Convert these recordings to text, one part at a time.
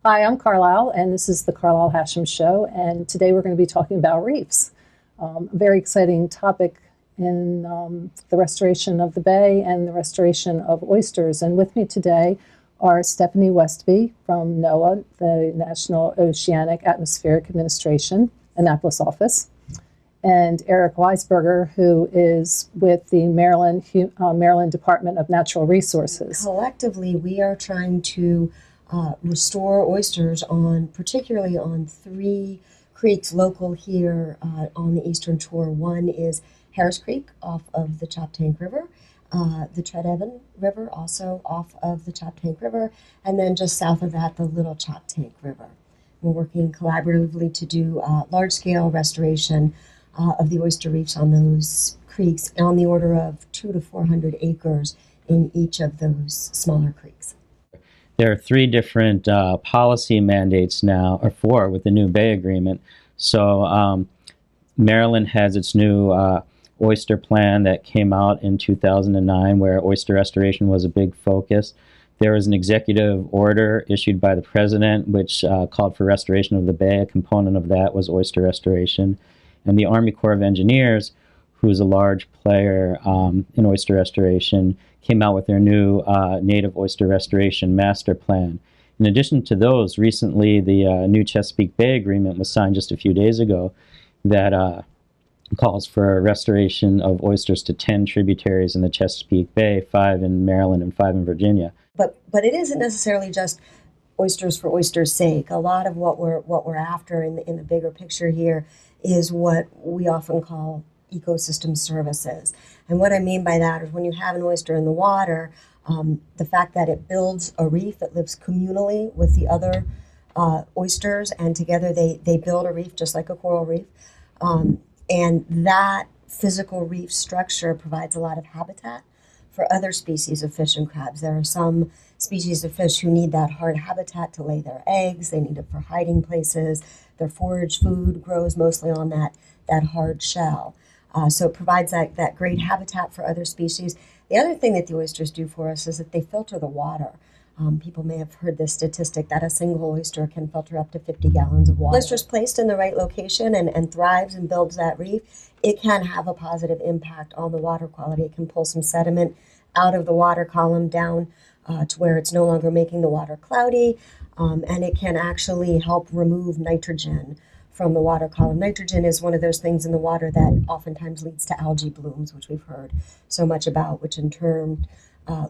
Hi, I'm Carlisle, and this is the Carlisle Hashem Show. And today we're going to be talking about reefs, a very exciting topic in the restoration of the bay and the restoration of oysters. And with me today are Stephanie Westby from NOAA, the National Oceanic Atmospheric Administration, Annapolis office, and Eric Weisberger, who is with the Maryland Department of Natural Resources. Collectively, we are trying to restore oysters particularly on three creeks local here on the eastern shore. One is Harris Creek off of the Choptank River, the Tredevan River also off of the Choptank River, and then just south of that, the Little Choptank River. We're working collaboratively to do large-scale restoration of the oyster reefs on those creeks on the order of 200 to 400 acres in each of those smaller creeks. There are three different policy mandates now, or four, with the new Bay Agreement. So Maryland has its new oyster plan that came out in 2009, where oyster restoration was a big focus. There was an executive order issued by the president, which called for restoration of the bay. A component of that was oyster restoration. And the Army Corps of Engineers, who's a large player in oyster restoration, came out with their new Native Oyster Restoration Master Plan. In addition to those, recently the new Chesapeake Bay Agreement was signed just a few days ago that calls for restoration of oysters to 10 tributaries in the Chesapeake Bay, 5 in Maryland and 5 in Virginia. But it isn't necessarily just oysters for oysters' sake. A lot of what we're after in the bigger picture here is what we often call ecosystem services. And what I mean by that is when you have an oyster in the water, the fact that it builds a reef that lives communally with the other oysters, and together they build a reef just like a coral reef. And that physical reef structure provides a lot of habitat for other species of fish and crabs. There are some species of fish who need that hard habitat to lay their eggs. They need it for hiding places. Their forage food grows mostly on that hard shell. So it provides that great habitat for other species. The other thing that the oysters do for us is that they filter the water. People may have heard this statistic that a single oyster can filter up to 50 gallons of water. Oyster's placed in the right location and thrives and builds that reef, it can have a positive impact on the water quality. It can pull some sediment out of the water column down to where it's no longer making the water cloudy, and it can actually help remove nitrogen from the water column. Nitrogen is one of those things in the water that oftentimes leads to algae blooms, which we've heard so much about, which in turn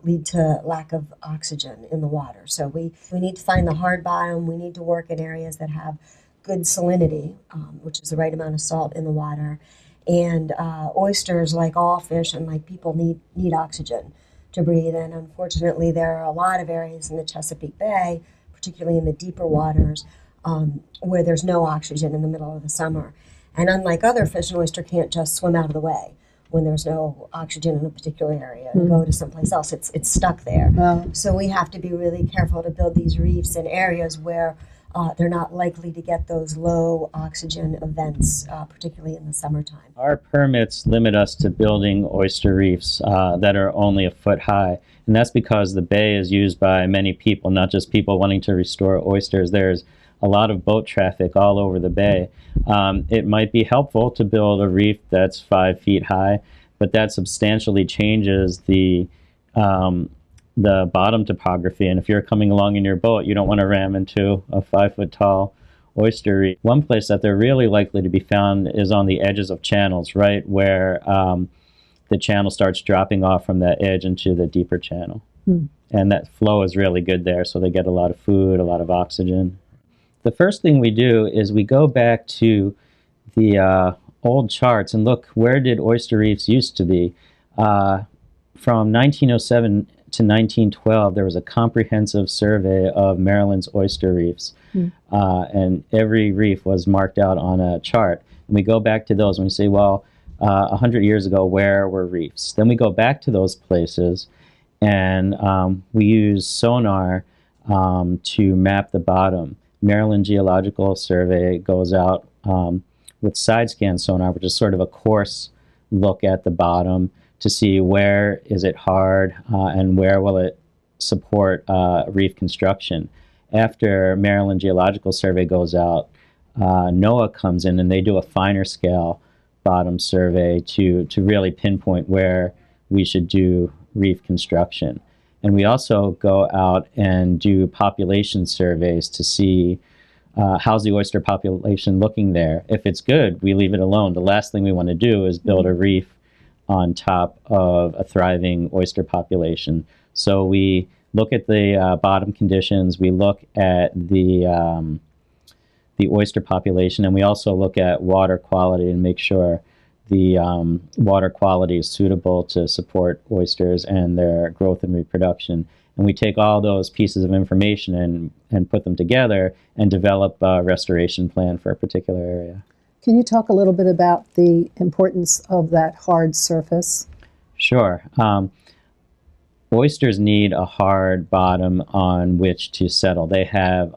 lead to lack of oxygen in the water. So we need to find the hard bottom. We need to work in areas that have good salinity, which is the right amount of salt in the water. And oysters, like all fish and like people, need oxygen to breathe. And unfortunately, there are a lot of areas in the Chesapeake Bay, particularly in the deeper waters, where there's no oxygen in the middle of the summer. And unlike other fish, an oyster can't just swim out of the way when there's no oxygen in a particular area and go to someplace else. It's stuck there. Wow. So we have to be really careful to build these reefs in areas where they're not likely to get those low oxygen events, particularly in the summertime. Our permits limit us to building oyster reefs that are only a foot high. And that's because the bay is used by many people, not just people wanting to restore oysters. There's a lot of boat traffic all over the bay. It might be helpful to build a reef that's 5 feet high, but that substantially changes the bottom topography. And if you're coming along in your boat, you don't want to ram into a 5-foot tall oyster reef. One place that they're really likely to be found is on the edges of channels, right where the channel starts dropping off from that edge into the deeper channel. And that flow is really good there, so they get a lot of food, a lot of oxygen. The first thing we do is we go back to the old charts and look, where did oyster reefs used to be? From 1907 to 1912, there was a comprehensive survey of Maryland's oyster reefs. And every reef was marked out on a chart. And we go back to those and we say, well, 100 years ago, where were reefs? Then we go back to those places and we use sonar to map the bottom. Maryland Geological Survey goes out with side scan sonar, which is sort of a coarse look at the bottom to see where is it hard and where will it support reef construction. after Maryland Geological Survey goes out, NOAA comes in and they do a finer scale bottom survey to really pinpoint where we should do reef construction. And we also go out and do population surveys to see how's the oyster population looking there. If it's good, we leave it alone. The last thing we want to do is build a reef on top of a thriving oyster population. So we look at the bottom conditions, we look at the oyster population, and we also look at water quality and make sure the water quality is suitable to support oysters and their growth and reproduction. And we take all those pieces of information and put them together and develop a restoration plan for a particular area. Can you talk a little bit about the importance of that hard surface? Sure. Oysters need a hard bottom on which to settle. They have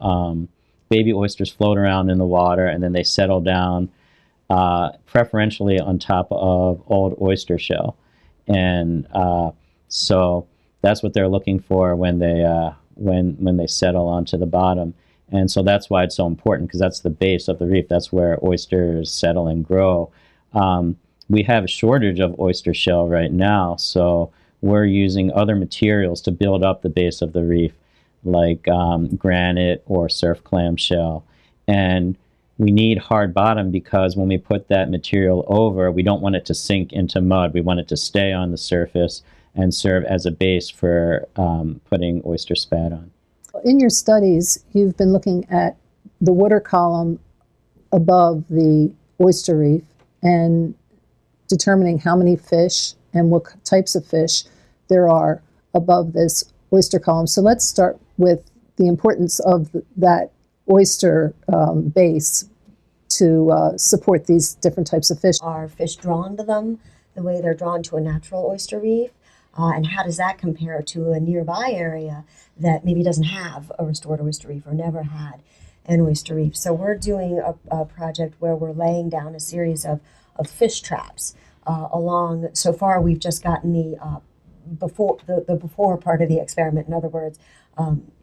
baby oysters float around in the water and then they settle down preferentially on top of old oyster shell. And so that's what they're looking for when they settle onto the bottom. And so that's why it's so important, because that's the base of the reef. That's where oysters settle and grow. We have a shortage of oyster shell right now, so we're using other materials to build up the base of the reef, like granite or surf clam shell. And we need hard bottom because when we put that material over, we don't want it to sink into mud. We want it to stay on the surface and serve as a base for putting oyster spat on. In your studies, you've been looking at the water column above the oyster reef and determining how many fish and what types of fish there are above this oyster column. So let's start with the importance of that oyster base to support these different types of fish. Are fish drawn to them the way they're drawn to a natural oyster reef? And how does that compare to a nearby area that maybe doesn't have a restored oyster reef or never had an oyster reef? So we're doing a project where we're laying down a series of fish traps along. So far, we've just gotten the before part of the experiment. In other words,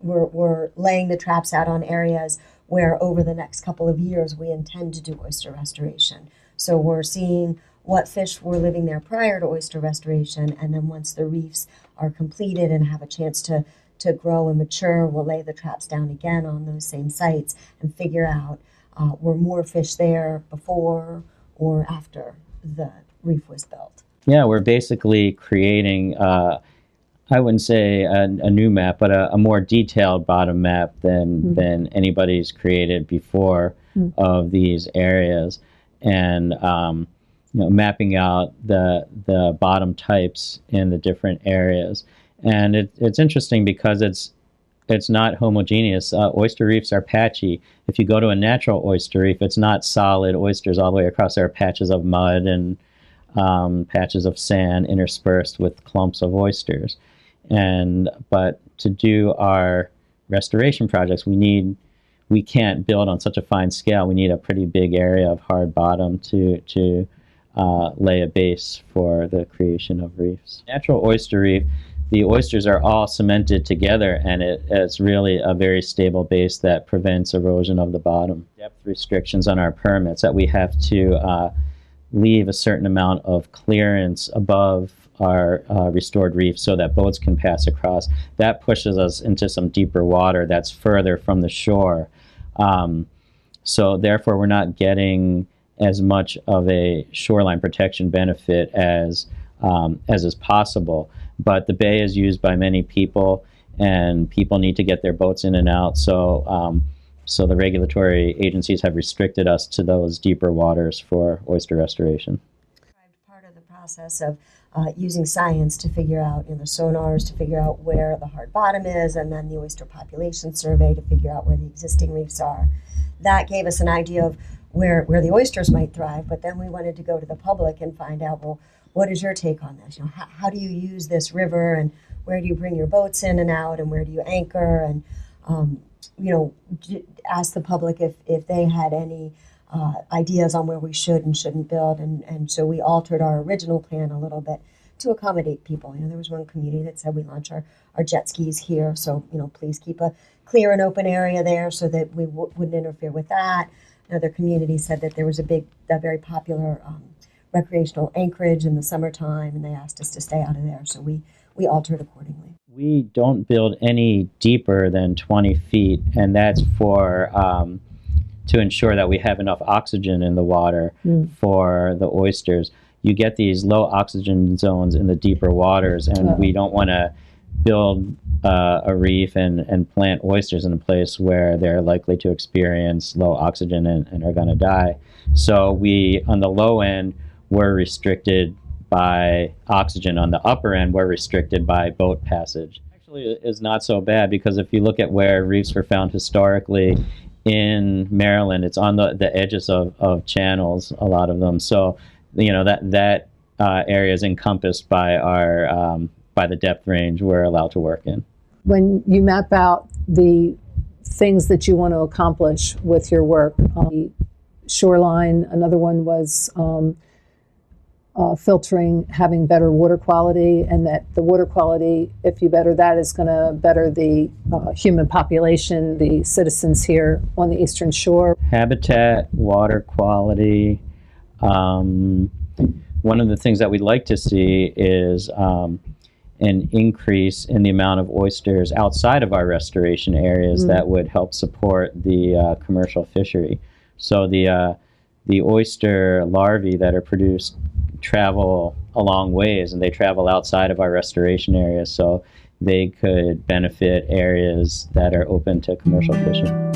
we're laying the traps out on areas where over the next couple of years we intend to do oyster restoration. So we're seeing what fish were living there prior to oyster restoration, and then once the reefs are completed and have a chance to grow and mature, we'll lay the traps down again on those same sites and figure out were more fish there before or after the reef was built. Yeah, we're basically creating, I wouldn't say a new map, but a more detailed bottom map than anybody's created before of these areas. And mapping out the bottom types in the different areas. And it's interesting because it's not homogeneous. Oyster reefs are patchy. If you go to a natural oyster reef, it's not solid oysters all the way across. There are patches of mud and patches of sand interspersed with clumps of oysters. But to do our restoration projects, we can't build on such a fine scale. We need a pretty big area of hard bottom to lay a base for the creation of reefs. Natural oyster reef, the oysters are all cemented together, and it's really a very stable base that prevents erosion of the bottom. Depth restrictions on our permits that we have to leave a certain amount of clearance above our restored reef so that boats can pass across. That pushes us into some deeper water that's further from the shore. So therefore, we're not getting as much of a shoreline protection benefit as is possible. But the bay is used by many people, and people need to get their boats in and out. So the regulatory agencies have restricted us to those deeper waters for oyster restoration. Part of the process of using science to figure out, the sonars to figure out where the hard bottom is, and then the oyster population survey to figure out where the existing reefs are. That gave us an idea of where the oysters might thrive, but then we wanted to go to the public and find out, well, what is your take on this? How do you use this river, and where do you bring your boats in and out, and where do you anchor, and ask the public if they had any ideas on where we should and shouldn't build, and so we altered our original plan a little bit to accommodate people. There was one community that said we launch our jet skis here, so please keep a clear and open area there so that we wouldn't interfere with that. Another community said that there was a very popular recreational anchorage in the summertime, and they asked us to stay out of there, so we altered accordingly. We don't build any deeper than 20 feet, and that's for to ensure that we have enough oxygen in the water for the oysters. You get these low oxygen zones in the deeper waters, and we don't want to build a reef and plant oysters in a place where they're likely to experience low oxygen and are going to die. So we, on the low end, we're restricted by oxygen. On the upper end, we're restricted by boat passage. Actually, is not so bad, because if you look at where reefs were found historically in Maryland, it's on the edges of channels, a lot of them. So, that area is encompassed by our by the depth range we're allowed to work in. When you map out the things that you want to accomplish with your work, the shoreline, another one was filtering, having better water quality, and that the water quality, if you better that, is going to better the human population, the citizens here on the Eastern Shore. Habitat, water quality. One of the things that we'd like to see is an increase in the amount of oysters outside of our restoration areas that would help support the commercial fishery. So the oyster larvae that are produced travel a long ways, and they travel outside of our restoration areas, so they could benefit areas that are open to commercial fishing.